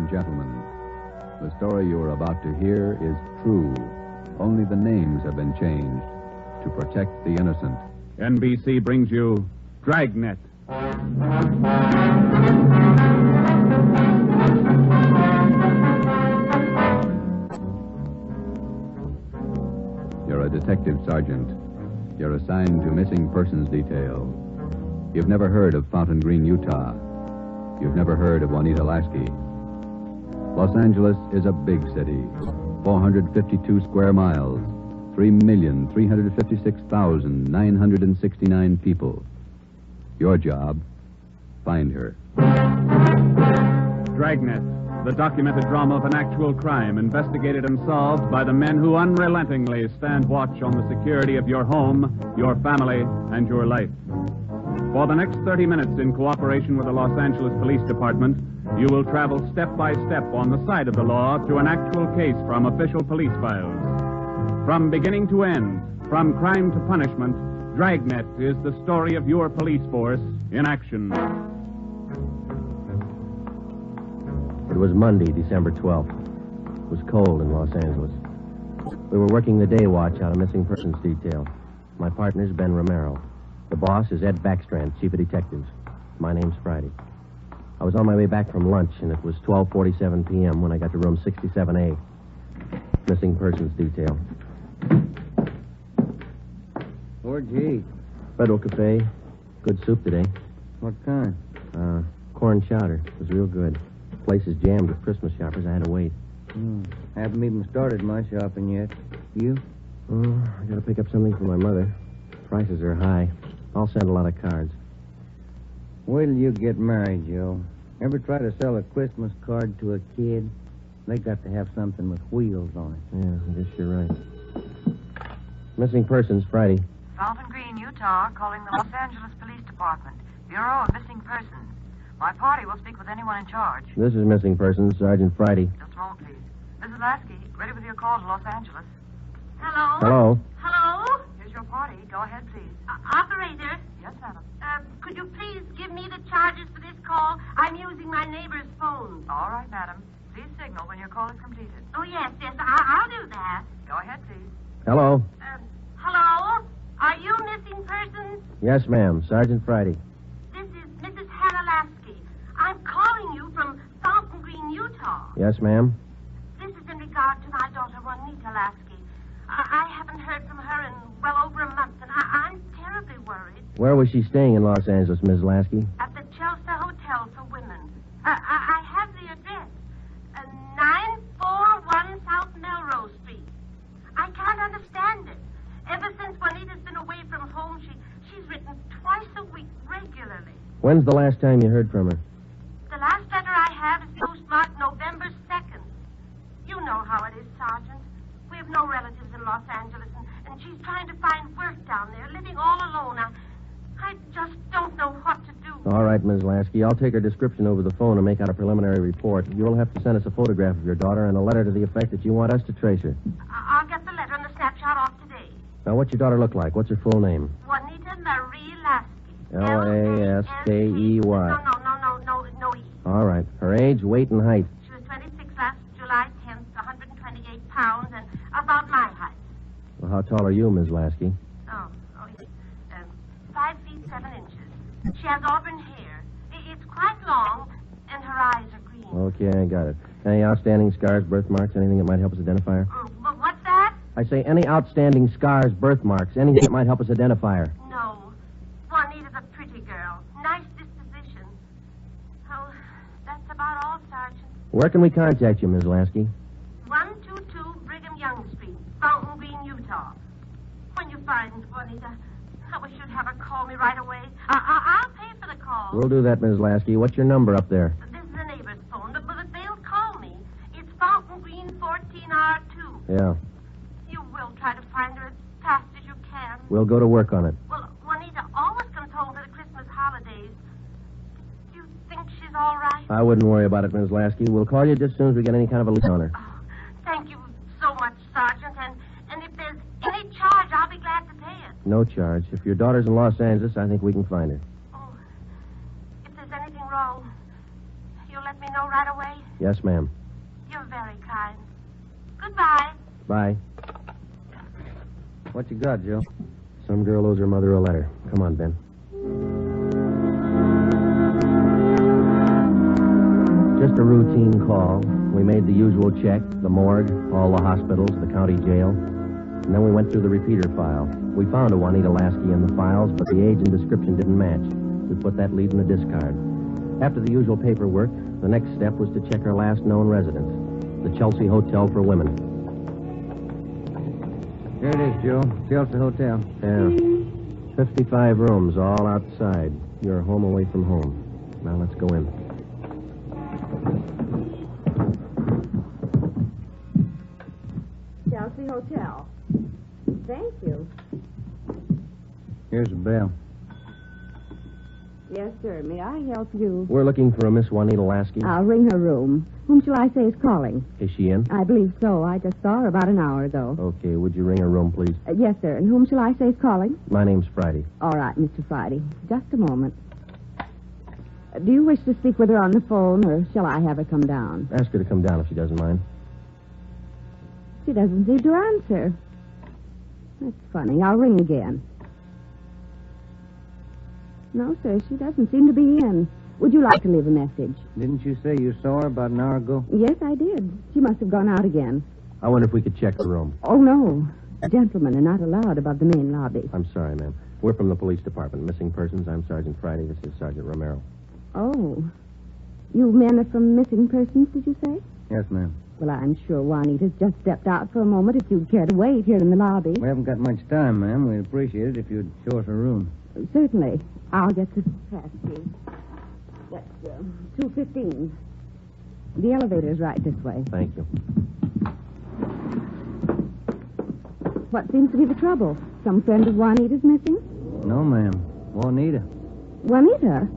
and gentlemen. The story you are about to hear is true. Only the names have been changed to protect the innocent. NBC brings you Dragnet. You're a detective sergeant. You're assigned to missing persons detail. You've never heard of Fountain Green, Utah. You've never heard of Juanita Laskey. Los Angeles is a big city. 452 square miles. 3,356,969 people. Your job, find her. Dragnet, the documented drama of an actual crime investigated and solved by the men who unrelentingly stand watch on the security of your home, your family, and your life. For the next 30 minutes, in cooperation with the Los Angeles Police Department, you will travel step by step on the side of the law through an actual case from official police files. From beginning to end, from crime to punishment, Dragnet is the story of your police force in action. It was Monday, December 12th. It was cold in Los Angeles. We were working the day watch out of missing persons detail. My partner's Ben Romero. The boss is Ed Backstrand, chief of detectives. My name's Friday. I was on my way back from lunch, and it was 12:47 p.m. when I got to room 67A. Missing persons detail. Where'd you eat? Federal Cafe. Good soup today. What kind? Corn chowder. It was real good. The place is jammed with Christmas shoppers. I had to wait. Haven't even started my shopping yet. You? Oh, I gotta pick up something for my mother. Prices are high. I'll send a lot of cards. Wait till you get married, Joe. Ever try to sell a Christmas card to a kid? They got to have something with wheels on it. Yeah, I guess you're right. Missing persons, Friday. Fountain Green, Utah, calling the Los Angeles Police Department. Bureau of Missing Persons. My party will speak with anyone in charge. This is missing persons, Sergeant Friday. Just a moment, please. Mrs. Laskey, ready with your call to Los Angeles. Hello? Hello? Hello? Here's your party. Go ahead, please. Operator, Yes, madam. could you please give me the charges for this call? I'm using my neighbor's phone. All right, madam. Please signal when your call is completed. Oh, yes, I'll do that. Go ahead, please. Hello? Hello? Are you missing persons? Yes, ma'am. Sergeant Friday. This is Mrs. Hannah Laskey. I'm calling you from Fountain Green, Utah. Yes, ma'am. This is in regard to my daughter, Juanita Laskey. I haven't heard from her in well over a month, and I'm terribly worried. Where was she staying in Los Angeles, Ms. Lasky? At the Chelsea Hotel for Women. I have the address. 941 South Melrose Street. I can't understand it. Ever since Juanita's been away from home, she's written twice a week regularly. When's the last time you heard from her? The last letter I have is postmarked November 2nd. You know how it is, Sergeant. We have no relatives in Los Angeles, and she's trying to find work down there, living all alone. I just don't know what to do. All right, Ms. Lasky. I'll take her description over the phone and make out a preliminary report. You'll have to send us a photograph of your daughter and a letter to the effect that you want us to trace her. I'll get the letter and the snapshot off today. Now, what's your daughter look like? What's her full name? Juanita Marie Laskey. Laskey. No E. All right. Her age, weight, and height. She was 26 last July 10th, 128 pounds, and about my height. Well, how tall are you, Ms. Lasky? Oh, yes. 5 feet 7 inches. She has auburn hair. It's quite long, and her eyes are green. Okay, I got it. Any outstanding scars, birthmarks, anything that might help us identify her? But what's that? I say any outstanding scars, birthmarks, anything that might help us identify her. No. Juanita's a pretty girl. Nice disposition. Oh, that's about all, Sergeant. Where can we contact you, Ms. Lasky? 122 Brigham Young Street, Fountain Green, Utah. When you find Juanita, I wish you'd have her call me right away. I'll pay for the call. We'll do that, Ms. Lasky. What's your number up there? This is a neighbor's phone, but they'll call me. It's Fountain Green 14R2. Yeah. You will try to find her as fast as you can. We'll go to work on it. Well, Juanita always comes home for the Christmas holidays. Do you think she's all right? I wouldn't worry about it, Ms. Lasky. We'll call you just as soon as we get any kind of a lead on her. Oh, thank you so much, Sergeant. And if there's any charge, I'll be glad to pay it. No charge. If your daughter's in Los Angeles, I think we can find her. Oh, if there's anything wrong, you'll let me know right away? Yes, ma'am. You're very kind. Goodbye. Bye. What you got, Joe? Some girl owes her mother a letter. Come on, Ben. Just a routine call. We made the usual check, the morgue, all the hospitals, the county jail. And then we went through the repeater file. We found a Juanita Laskey in the files, but the age and description didn't match. We put that lead in the discard. After the usual paperwork, the next step was to check her last known residence, the Chelsea Hotel for Women. Here it is, Joe. Chelsea Hotel. Yeah. 55 rooms, all outside. You're home away from home. Now let's go in. Chelsea Hotel. Thank you. Here's the bell. Yes, sir. May I help you? We're looking for a Miss Juanita Laskey. I'll ring her room. Whom shall I say is calling? Is she in? I believe so. I just saw her about an hour ago. Okay, would you ring her room, please? Yes, sir. And whom shall I say is calling? My name's Friday. All right, Mr. Friday. Just a moment. Do you wish to speak with her on the phone, or shall I have her come down? Ask her to come down if she doesn't mind. She doesn't seem to answer. That's funny. I'll ring again. No, sir, she doesn't seem to be in. Would you like to leave a message? Didn't you say you saw her about an hour ago? Yes, I did. She must have gone out again. I wonder if we could check her room. Oh, no. Gentlemen are not allowed above the main lobby. I'm sorry, ma'am. We're from the police department. Missing persons. I'm Sergeant Friday. This is Sergeant Romero. Oh. You men are from missing persons, did you say? Yes, ma'am. Well, I'm sure Juanita's just stepped out for a moment if you'd care to wait here in the lobby. We haven't got much time, ma'am. We'd appreciate it if you'd show us her room. Certainly. I'll get the pass key. That's 215. The elevator's right this way. Thank you. What seems to be the trouble? Some friend of Juanita's missing? No, ma'am. Juanita. Juanita?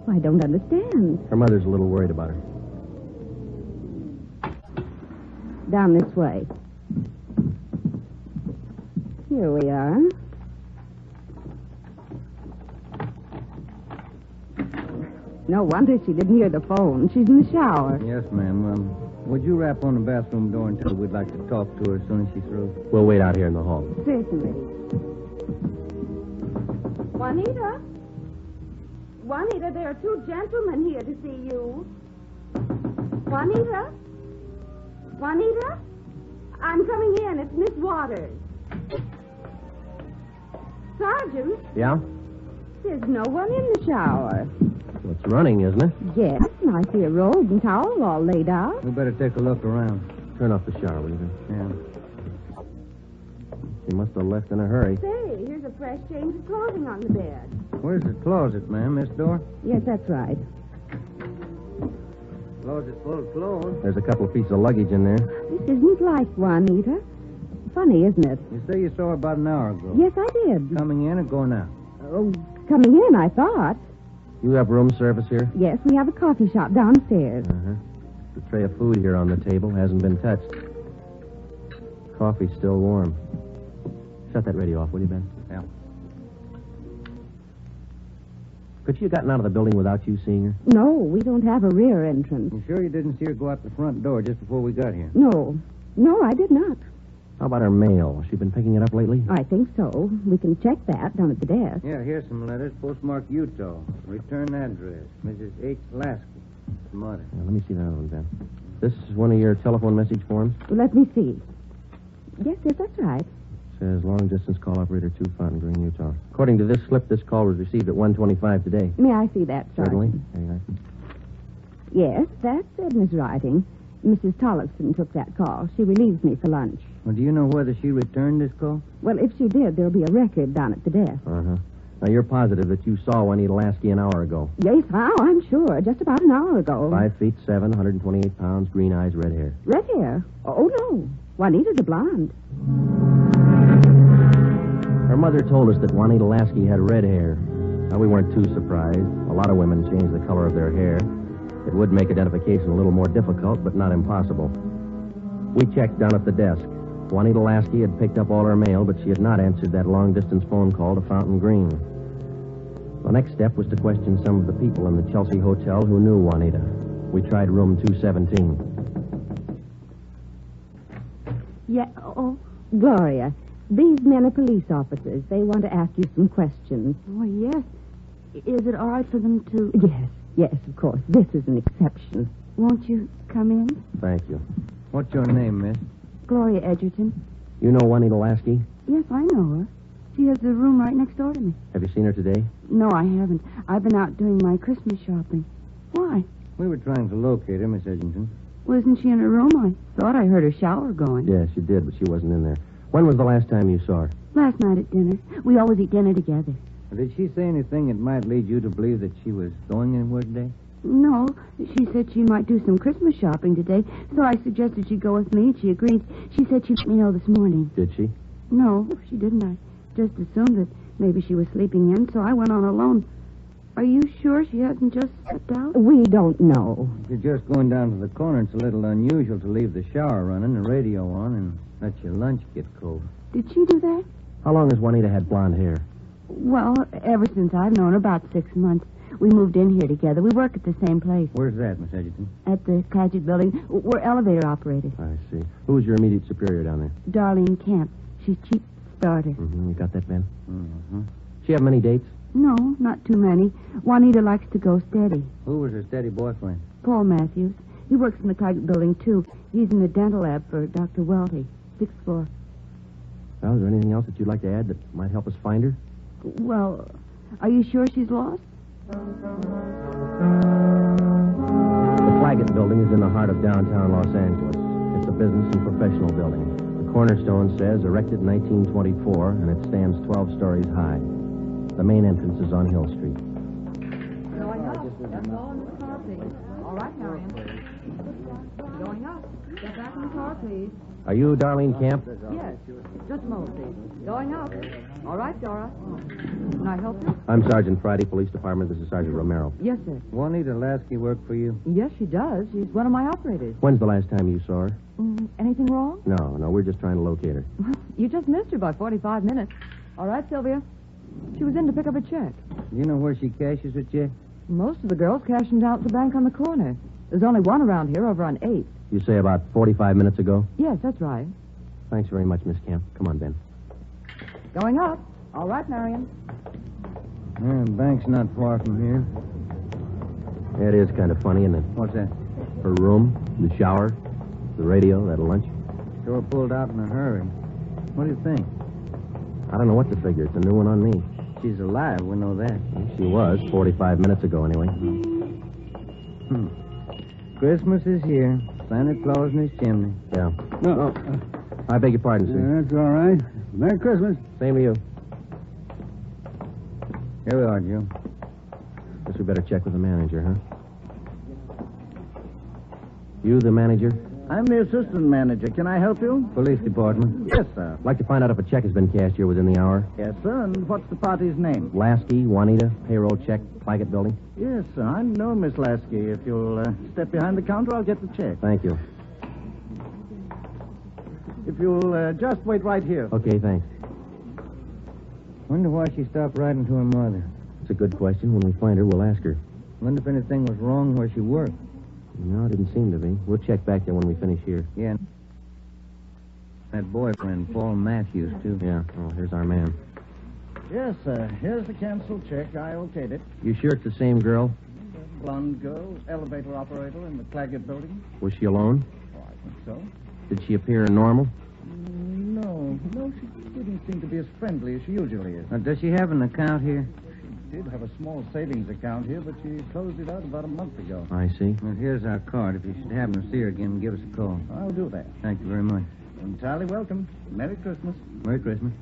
I don't understand. Her mother's a little worried about her. Down this way. Here we are. No wonder she didn't hear the phone. She's in the shower. Yes, ma'am. Would you rap on the bathroom door and tell her we'd like to talk to her as soon as she's through? We'll wait out here in the hall. Certainly. Juanita? Juanita, there are two gentlemen here to see you. Juanita? Juanita? I'm coming in. It's Miss Waters. Sergeant? Yeah? There's no one in the shower. Well, it's running, isn't it? Yes, and I see a robe and towel all laid out. We better take a look around. Turn off the shower, will you? Yeah. She must have left in a hurry. Say, here's a fresh change of clothing on the bed. Where's the closet, ma'am? This door? Yes, that's right. Closet full of clothes. There's a couple of pieces of luggage in there. This isn't like Juanita. Funny, isn't it? You say you saw her about an hour ago. Yes, I did. Coming in or going out? Oh, coming in, I thought. You have room service here? Yes, we have a coffee shop downstairs. Uh-huh. The tray of food here on the table hasn't been touched. Coffee's still warm. Shut that radio off, will you, Ben? Yeah. Could she have gotten out of the building without you seeing her? No, we don't have a rear entrance. You sure you didn't see her go out the front door just before we got here? No, I did not. How about her mail? Has she been picking it up lately? I think so. We can check that down at the desk. Yeah, here's some letters. Postmarked Utah. Return address. Mrs. H. Laskey. Mother. Let me see that one, Ben. This is one of your telephone message forms? Let me see. Yes, that's right. It says long distance call operator 2, Fountain Green, Utah. According to this slip, this call was received at 1:25 today. May I see that, Certainly. Sergeant? Yes, that's Edna's writing. Mrs. Tolliston took that call. She relieves me for lunch. Well, do you know whether she returned this call? Well, if she did, there'll be a record down at the desk. Uh-huh. Now, you're positive that you saw Juanita Laskey an hour ago. Yes, how? I'm sure. Just about an hour ago. 5 feet 7, 128 pounds, green eyes, red hair. Red hair? Oh, no. Juanita's a blonde. Her mother told us that Juanita Laskey had red hair. Now, we weren't too surprised. A lot of women change the color of their hair. It would make identification a little more difficult, but not impossible. We checked down at the desk. Juanita Laskey had picked up all her mail, but she had not answered that long-distance phone call to Fountain Green. The next step was to question some of the people in the Chelsea Hotel who knew Juanita. We tried room 217. Yeah, oh, Gloria, these men are police officers. They want to ask you some questions. Oh, yes. Is it all right for them to... Yes, of course. This is an exception. Won't you come in? Thank you. What's your name, miss? Gloria Edgerton. You know Juanita Laskey? Yes, I know her. She has the room right next door to me. Have you seen her today? No, I haven't. I've been out doing my Christmas shopping. Why? We were trying to locate her, Miss Edgerton. Well, isn't she in her room? I thought I heard her shower going. Yes, she did, but she wasn't in there. When was the last time you saw her? Last night at dinner. We always eat dinner together. Did she say anything that might lead you to believe that she was going anywhere today? No, she said she might do some Christmas shopping today, so I suggested she go with me, and she agreed. She said she'd let me know this morning. Did she? No, she didn't. I just assumed that maybe she was sleeping in, so I went on alone. Are you sure she hasn't just stepped out? We don't know. If you're just going down to the corner, it's a little unusual to leave the shower running, the radio on, and let your lunch get cold. Did she do that? How long has Juanita had blonde hair? Well, ever since I've known her, about 6 months. We moved in here together. We work at the same place. Where's that, Miss Edgerton? At the Clagett building. We're elevator operators. I see. Who's your immediate superior down there? Darlene Camp. She's chief starter. Mm-hmm. You got that, Ben? Mm-hmm. She have many dates? No, not too many. Juanita likes to go steady. Who was her steady boyfriend? Paul Matthews. He works in the Clagett building, too. He's in the dental lab for Dr. Welty, 6th floor. Well, is there anything else that you'd like to add that might help us find her? Well, are you sure she's lost? The Clagett building is in the heart of downtown Los Angeles. It's a business and professional building. The cornerstone says erected in 1924, and it stands 12 stories high. The main entrance is on Hill Street. Going up. That's all in the car, please. All right, Marion. Going up. Get back in the car, please. Are you Darlene Camp? Yes. Just a moment, please. Going up. All right, Dora. Can I help you? I'm Sergeant Friday, Police Department. This is Sergeant Romero. Yes, sir. Juanita Laskey work for you? Yes, she does. She's one of my operators. When's the last time you saw her? Anything wrong? No, we're just trying to locate her. You just missed her by 45 minutes. All right, Sylvia. She was in to pick up a check. Do you know where she cashes her check? Most of the girls cash them down at the bank on the corner. There's only one around here over on 8th. You say about 45 minutes ago? Yes, that's right. Thanks very much, Miss Camp. Come on, Ben. Going up. All right, Marion. The bank's not far from here. It is kind of funny, isn't it? What's that? Her room, the shower, the radio, that lunch. Sure pulled out in a hurry. What do you think? I don't know what to figure. It's a new one on me. She's alive, we know that. She was, 45 minutes ago, anyway. Christmas is here. Santa Claus in his chimney. Yeah. No. I beg your pardon, sir. That's all right. Merry Christmas. Same to you. Here we are, Joe. Guess we better check with the manager, huh? You the manager? I'm the assistant manager. Can I help you? Police department. Yes, sir. I'd like to find out if a check has been cashed here within the hour. Yes, sir. And what's the party's name? Lasky, Juanita, payroll check, Clagett building. Yes, sir. I know Miss Laskey. If you'll step behind the counter, I'll get the check. Thank you. If you'll just wait right here. Okay, thanks. Wonder why she stopped writing to her mother. It's a good question. When we find her, we'll ask her. Wonder if anything was wrong where she worked. No, it didn't seem to be. We'll check back there when we finish here. Yeah. That boyfriend, Paul Matthews, too. Yeah. Oh, here's our man. Yes, sir. Here's the canceled check. I okayed it. You sure it's the same girl? Blonde girl, elevator operator in the Clagett building. Was she alone? Oh, I think so. Did she appear normal? No, she didn't seem to be as friendly as she usually is. Does she have an account here? She did have a small savings account here, but she closed it out about a month ago. I see. Well, here's our card. If you should happen to see her again, give us a call. I'll do that. Thank you very much. Entirely welcome. Merry Christmas. Merry Christmas.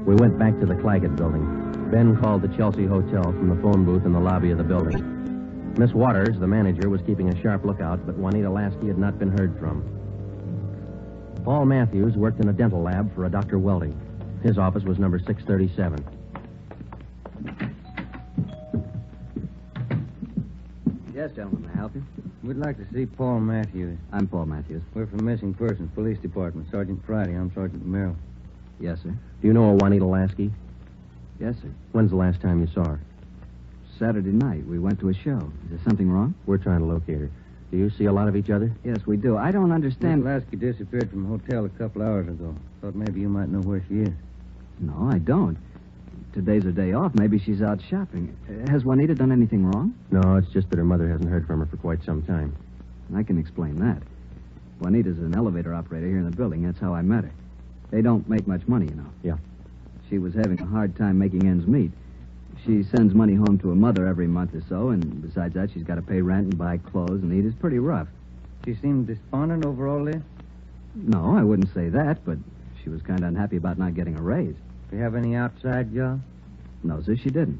We went back to the Clagett building. Ben called the Chelsea Hotel from the phone booth in the lobby of the building. Miss Waters, the manager, was keeping a sharp lookout, but Juanita Laskey had not been heard from. Paul Matthews worked in a dental lab for a Dr. Welty. His office was number 637. Yes, gentlemen, may I help you? We'd like to see Paul Matthews. I'm Paul Matthews. We're from Missing Persons Police Department. Sergeant Friday. I'm Sergeant Romero. Yes, sir. Do you know a Juanita Lasky? Yes, sir. When's the last time you saw her? Saturday night. We went to a show. Is there something wrong? We're trying to locate her. Do you see a lot of each other? Yes, we do. I don't understand. Miss Laskey disappeared from the hotel a couple hours ago. Thought maybe you might know where she is. No, I don't. Today's her day off. Maybe she's out shopping. Has Juanita done anything wrong? No, it's just that her mother hasn't heard from her for quite some time. I can explain that. Juanita's an elevator operator here in the building. That's how I met her. They don't make much money, you know. Yeah. She was having a hard time making ends meet. She sends money home to her mother every month or so, and besides that, she's got to pay rent and buy clothes and eat. It's pretty rough. She seemed despondent over all this? No, I wouldn't say that, but she was kind of unhappy about not getting a raise. Do you have any outside job? No, sir, she didn't.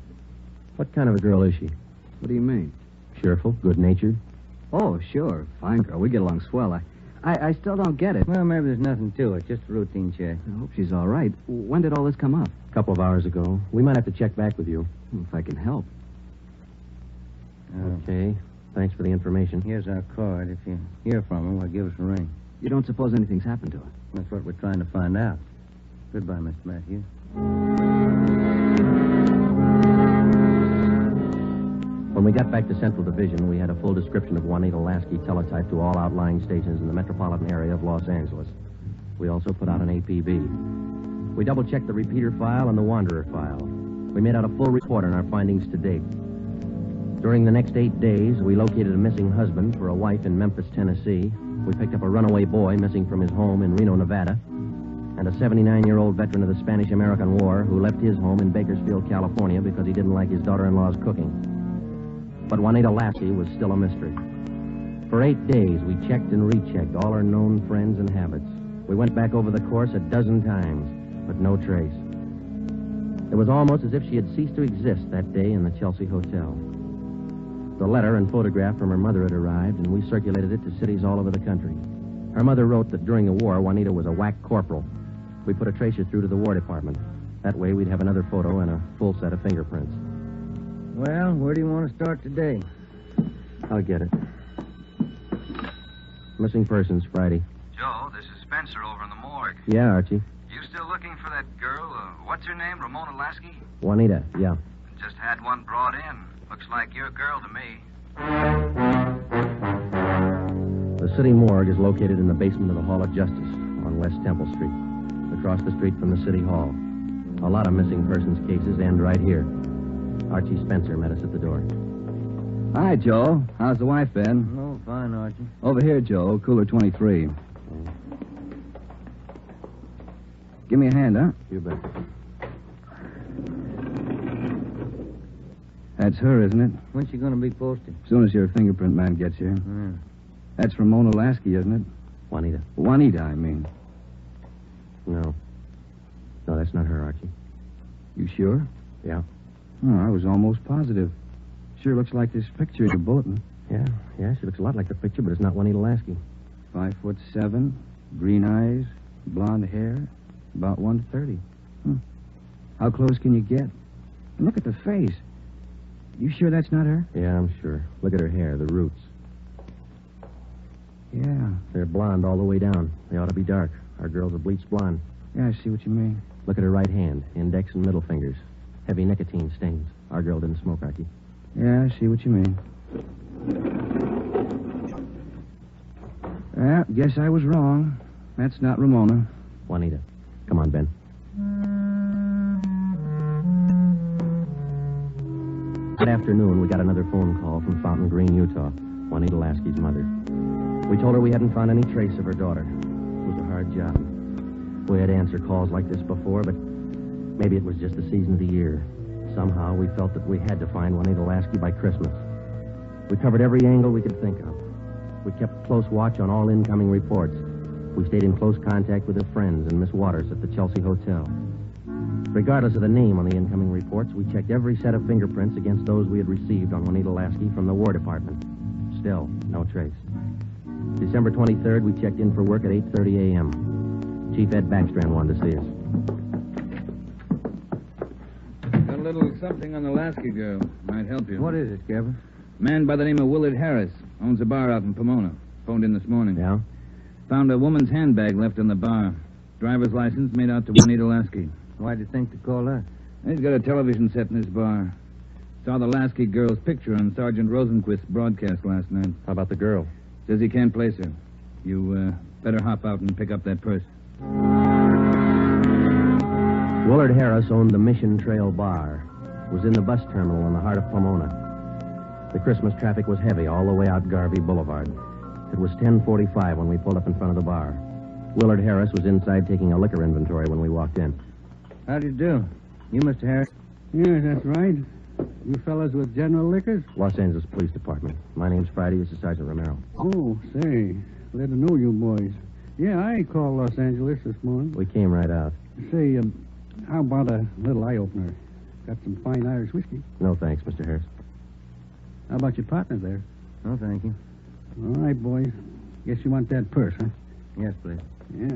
What kind of a girl is she? What do you mean? Cheerful, good-natured? Oh, sure. Fine girl. We get along swell. I still don't get it. Well, maybe there's nothing to it. Just a routine check. I hope she's all right. When did all this come up? A couple of hours ago. We might have to check back with you. If I can help. Okay. Thanks for the information. Here's our card. If you hear from her, well, give us a ring. You don't suppose anything's happened to her? That's what we're trying to find out. Goodbye, Mr. Matthews. When we got back to Central Division, we had a full description of Juanita Laskey teletyped to all outlying stations in the metropolitan area of Los Angeles. We also put out an APB. We double-checked the repeater file and the wanderer file. We made out a full report on our findings to date. During the next 8 days, we located a missing husband for a wife in Memphis, Tennessee. We picked up a runaway boy missing from his home in Reno, Nevada, and a 79-year-old veteran of the Spanish-American War who left his home in Bakersfield, California because he didn't like his daughter-in-law's cooking. But Juanita Laskey was still a mystery. For 8 days, we checked and rechecked all her known friends and habits. We went back over the course a dozen times, but no trace. It was almost as if she had ceased to exist that day in the Chelsea Hotel. The letter and photograph from her mother had arrived, and we circulated it to cities all over the country. Her mother wrote that during the war, Juanita was a whack corporal. We put a tracer through to the War Department. That way, we'd have another photo and a full set of fingerprints. Well, where do you want to start today? I'll get it. Missing persons, Friday. Joe, this is Spencer over in the morgue. Yeah, Archie. You still looking for that girl? What's her name? Ramona Laskey? Juanita, yeah. Just had one brought in. Looks like your girl to me. The city morgue is located in the basement of the Hall of Justice on West Temple Street, across the street from the City Hall. A lot of missing persons cases end right here. Archie Spencer met us at the door. Hi, Joe. How's the wife been? Oh, fine, Archie. Over here, Joe. Cooler 23. Give me a hand, huh? You bet. That's her, isn't it? When's she going to be posted? As soon as your fingerprint man gets here. Yeah. That's Ramona Laskey, isn't it? Juanita. Juanita, I mean. No. No, that's not her, Archie. You sure? Yeah. Oh, I was almost positive. Sure looks like this picture in the bulletin. Yeah, she looks a lot like the picture, but it's not Juanita Laskey. 5'7", green eyes, blonde hair, about 130. How close can you get? And look at the face. You sure that's not her? Yeah, I'm sure. Look at her hair, the roots. Yeah. They're blonde all the way down. They ought to be dark. Our girls are bleached blonde. Yeah, I see what you mean. Look at her right hand, index and middle fingers. Heavy nicotine stains. Our girl didn't smoke, Archie. Yeah, I see what you mean. Well, guess I was wrong. That's not Ramona. Juanita. Come on, Ben. That afternoon, we got another phone call from Fountain Green, Utah. Juanita Laskey's mother. We told her we hadn't found any trace of her daughter. It was a hard job. We had answered calls like this before, but maybe it was just the season of the year. Somehow, we felt that we had to find Juanita Laskey by Christmas. We covered every angle we could think of. We kept close watch on all incoming reports. We stayed in close contact with her friends and Miss Waters at the Chelsea Hotel. Regardless of the name on the incoming reports, we checked every set of fingerprints against those we had received on Juanita Laskey from the War Department. Still, no trace. December 23rd, we checked in for work at 8:30 a.m. Chief Ed Backstrand wanted to see us. Got a little something on the Laskey girl. Might help you. What is it, Gabber? Man by the name of Willard Harris. Owns a bar out in Pomona. Phoned in this morning. Yeah? Found a woman's handbag left in the bar. Driver's license made out to Juanita Laskey. Why'd you think to call us? He's got a television set in his bar. Saw the Laskey girl's picture on Sergeant Rosenquist's broadcast last night. How about the girl? Says he can't place her. You better hop out and pick up that purse. Willard Harris owned the Mission Trail Bar. It was in the bus terminal in the heart of Pomona. The Christmas traffic was heavy all the way out Garvey Boulevard. It was 10:45 when we pulled up in front of the bar. Willard Harris was inside taking a liquor inventory when we walked in. How do you do? You, Mr. Harris? Yes, that's right. You fellas with General Liquors? Los Angeles Police Department. My name's Friday. This is Sergeant Romero. Oh, say, glad to know you boys. Yeah, I called Los Angeles this morning. We came right out. Say, how about a little eye-opener? Got some fine Irish whiskey. No, thanks, Mr. Harris. How about your partner there? No, thank you. All right, boys. Guess you want that purse, huh? Yes, please. Yeah.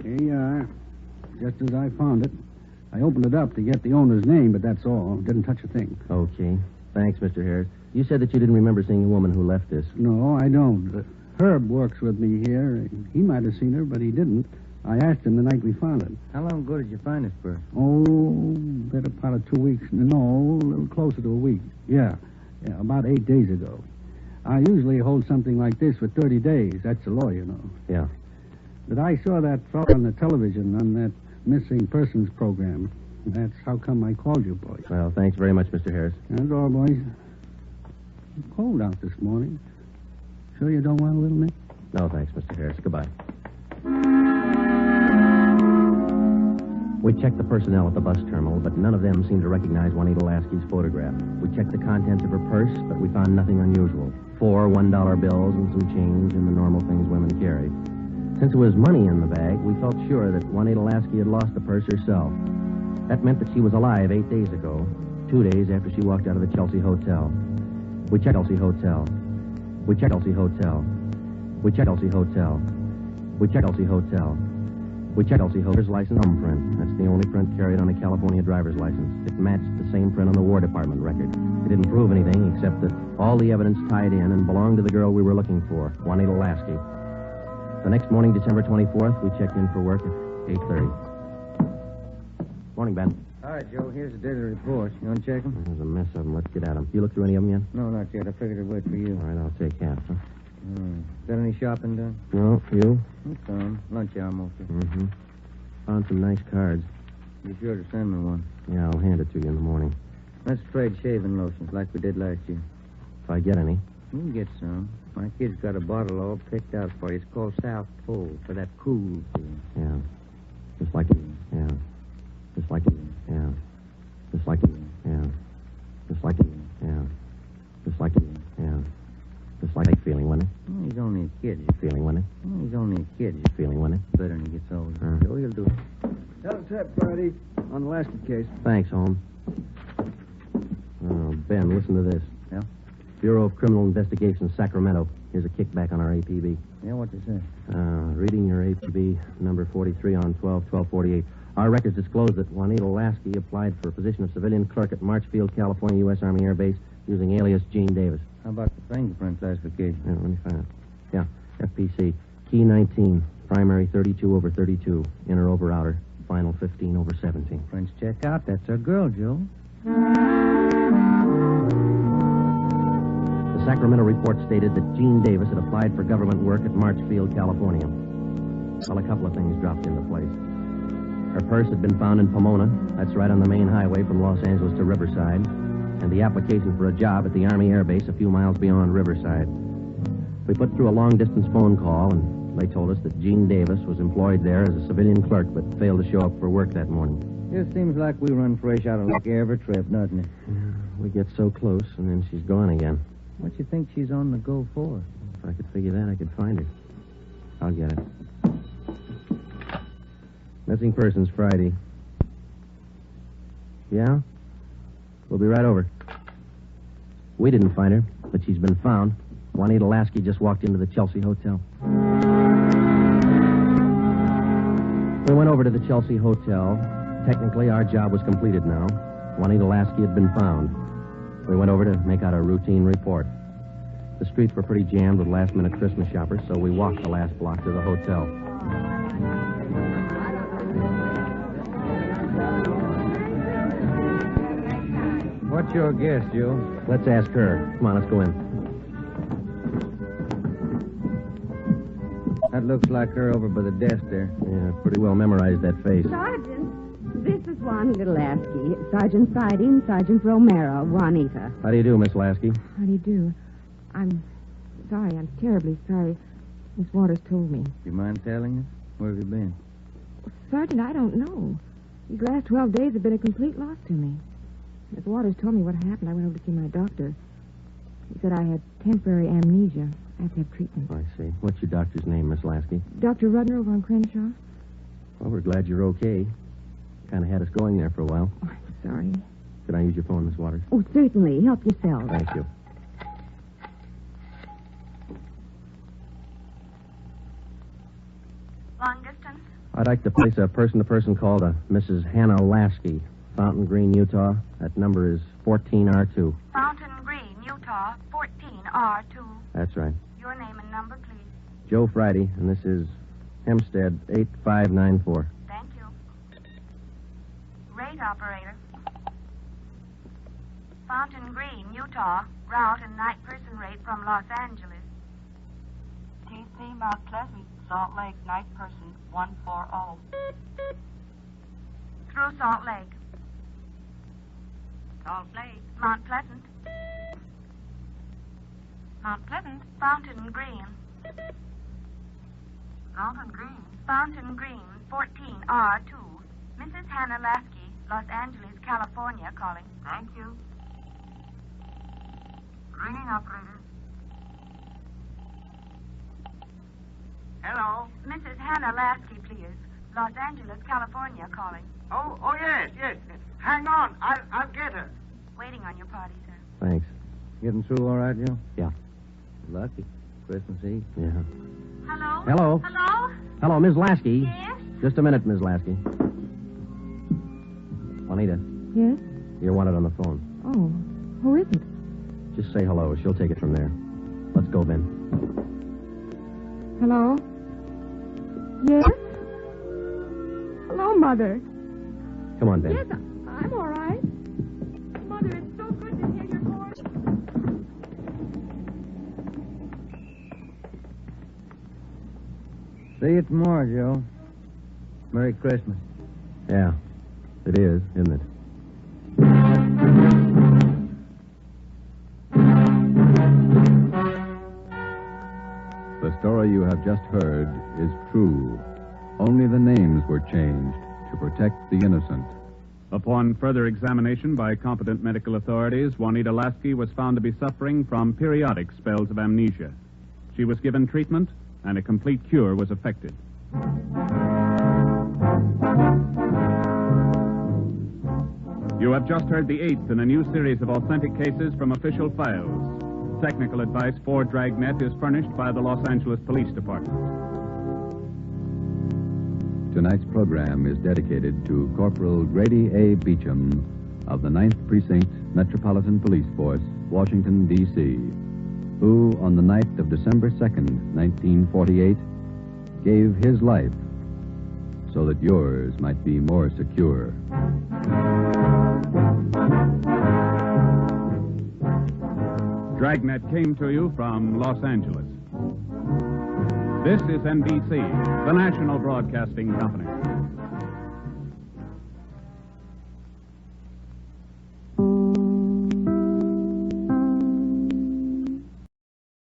Here you are. Just as I found it. I opened it up to get the owner's name, but that's all. Didn't touch a thing. Okay. Thanks, Mr. Harris. You said that you didn't remember seeing a woman who left this. No, I don't. Herb works with me here. He might have seen her, but he didn't. I asked him the night we found it. How long ago did you find this purse? Oh, better part of 2 weeks. No, a little closer to a week. Yeah, about 8 days ago. I usually hold something like this for 30 days. That's the law, you know. Yeah. But I saw that fellow on the television on that missing persons program. That's how come I called you, boys. Well, thanks very much, Mr. Harris. That's all, boys. It's cold out this morning. Sure you don't want a little, Nick? No, thanks, Mr. Harris. Goodbye. We checked the personnel at the bus terminal, but none of them seemed to recognize Juanita Laskey's photograph. We checked the contents of her purse, but we found nothing unusual. 4 $1 bills and some change and the normal things women carry. Since there was money in the bag, we felt sure that Juanita Laskey had lost the purse herself. That meant that she was alive 8 days ago, 2 days after she walked out of the Chelsea Hotel. We checked Chelsea Hotel. We checked Chelsea Hotel. We checked Chelsea Hotel. We checked Chelsea Hotel. We checked Chelsea Hotel's license thumbprint. That's the only print carried on a California driver's license. It matched the same print on the War Department record. It didn't prove anything except that all the evidence tied in and belonged to the girl we were looking for, Juanita Laskey. The next morning, December 24th, we checked in for work at 8:30. Morning, Ben. All right, Joe, here's the daily report. You want to check them? There's a mess of them. Let's get at them. You look through any of them yet? No, not yet. I figured I'd wait for you. All right, I'll take half, huh? Got any shopping done? No, you? Some. Lunch hour mostly. Mm-hmm. Found some nice cards. Be sure to send me one. Yeah, I'll hand it to you in the morning. Let's trade shaving lotions like we did last year. If I get any. You can get some. My kid's got a bottle all picked out for you. It's called South Pole for that cool thing. Yeah. Just like it. Yeah. Just like it. Yeah. Just like it. Yeah. Just like it. Yeah. Just like it. Yeah. Just like feeling, wasn't it? He's only a kid. Feeling, wasn't it? He's only a kid. Feeling, wasn't it? Better when he gets older. Joe, he'll do it. Tell us that, Friday, on the Laskey case. Thanks, Holmes. Oh, Ben, listen to this. Yeah? Bureau of Criminal Investigation, Sacramento. Here's a kickback on our APB. Yeah, what's it say? Reading your APB number 43 on 12/12/48. Our records disclose that Juanita Laskey applied for a position of civilian clerk at Marchfield, California, U.S. Army Air Base, using alias Gene Davis. How about the fingerprint classification? Yeah, let me find it. Yeah, FPC. Key 19, primary 32/32, inner over outer, final 15/17. Prints check out. That's our girl, Joe. The Sacramento report stated that Gene Davis had applied for government work at Marchfield, California. Well, a couple of things dropped into place. Her purse had been found in Pomona. That's right on the main highway from Los Angeles to Riverside. And the application for a job at the Army Air Base a few miles beyond Riverside. We put through a long-distance phone call, and they told us that Gene Davis was employed there as a civilian clerk, but failed to show up for work that morning. It seems like we run fresh out of luck every trip, doesn't it? Yeah, we get so close, and then she's gone again. What you think she's on the go for? If I could figure that, I could find her. I'll get it. Missing persons, Friday. Yeah? We'll be right over. We didn't find her, but she's been found. Juanita Laskey just walked into the Chelsea Hotel. We went over to the Chelsea Hotel. Technically, our job was completed now. Juanita Laskey had been found. We went over to make out a routine report. The streets were pretty jammed with last-minute Christmas shoppers, so we walked the last block to the hotel. What's your guess, Joe? Let's ask her. Come on, let's go in. That looks like her over by the desk there. Yeah, pretty well memorized that face. Sergeant, this is Juanita Laskey. Sergeant Siding, Sergeant Romero, Juanita. How do you do, Miss Laskey? How do you do? I'm sorry. I'm terribly sorry. Miss Waters told me. Do you mind telling us? Where have you been? Sergeant, I don't know. These last 12 days have been a complete loss to me. Miss Waters told me what happened. I went over to see my doctor. He said I had temporary amnesia. I have to have treatment. I see. What's your doctor's name, Miss Laskey? Dr. Rudner over on Crenshaw. Well, we're glad you're okay. Kind of had us going there for a while. Oh, I'm sorry. Could I use your phone, Miss Waters? Oh, certainly. Help yourself. Thank you. Long distance? I'd like to place a person-to-person call to Mrs. Hannah Laskey, Fountain Green, Utah. That number is 14R2. Fountain Green, Utah, 14R2. That's right. Your name and number, please. Joe Friday, and this is Hempstead 8594. Thank you. Rate operator. Fountain Green, Utah, route and night person rate from Los Angeles. TC Mount Pleasant, Salt Lake, night person 140. Through Salt Lake. Salt Lake. Mount Pleasant. Mount Pleasant. Fountain Green. Fountain Green. Fountain Green, 14R2. Mrs. Hannah Laskey, Los Angeles, California, calling. Thank you. Ringing operator. Hello? Mrs. Hannah Laskey, please. Los Angeles, California, calling. Oh, yes. Hang on. I'll get her. Waiting on your party, sir. Thanks. Getting through all right, Joe? Yeah. Lucky. Christmas Eve. Yeah. Hello? Hello? Hello? Hello, Ms. Laskey. Yes? Just a minute, Ms. Laskey. Juanita, Yes? you're wanted on the phone. Oh, who is it? Just say hello. She'll take it from there. Let's go, Ben. Hello? Yes? Hello, Mother. Come on, Ben. Yes, I'm all right. Mother, it's so good to hear your voice. See you tomorrow, Joe. Merry Christmas. Yeah, it is, isn't it? The story you have just heard is true. Only the names were changed to protect the innocent. Upon further examination by competent medical authorities, Juanita Laskey was found to be suffering from periodic spells of amnesia. She was given treatment, and a complete cure was effected. You have just heard the 8th in a new series of authentic cases from official files. Technical advice for Dragnet is furnished by the Los Angeles Police Department. Tonight's program is dedicated to Corporal Grady A. Beecham of the 9th Precinct Metropolitan Police Force, Washington, D.C., who, on the night of December 2nd, 1948, gave his life so that yours might be more secure. Dragnet came to you from Los Angeles. This is NBC, the national broadcasting company.